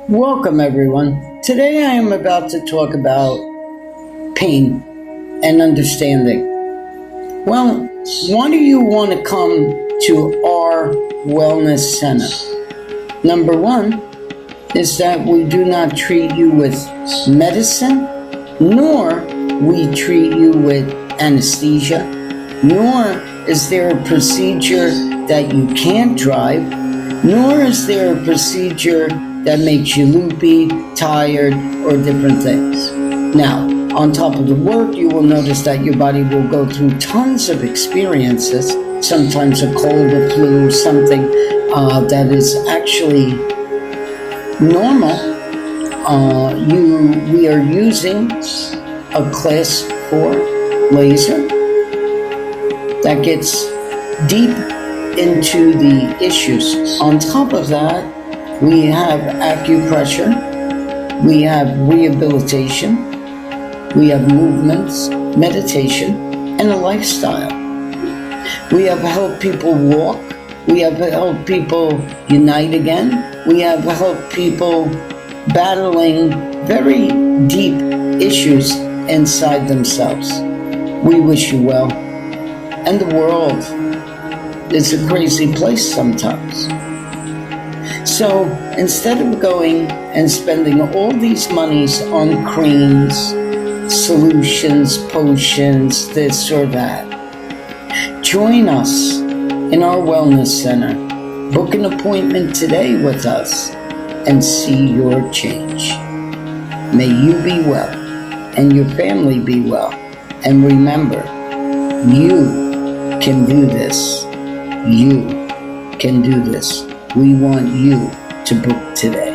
Welcome, everyone. Today I am about to talk about pain and understanding. Well, why do you want to come to our wellness center? Number one is that we do not treat you with medicine, nor we treat you with anesthesia, nor is there a procedure that you can't drive, nor is there a procedure that makes you loopy, tired, or different things. Now, on top of the work, you will notice that your body will go through tons of experiences, sometimes a cold, a flu, something that is actually normal. We are using a class 4 laser that gets deep into the issues. On top of that, we have acupressure, we have rehabilitation, we have movements, meditation, and a lifestyle. We have helped people walk, we have helped people unite again, we have helped people battling very deep issues inside themselves. We wish you well. And the world is a crazy place sometimes. So instead of going and spending all these monies on creams, solutions, potions, this or that, join us in our wellness center. Book an appointment today with us and see your change. May you be well and your family be well. And remember, you can do this. You can do this. We want you to book today.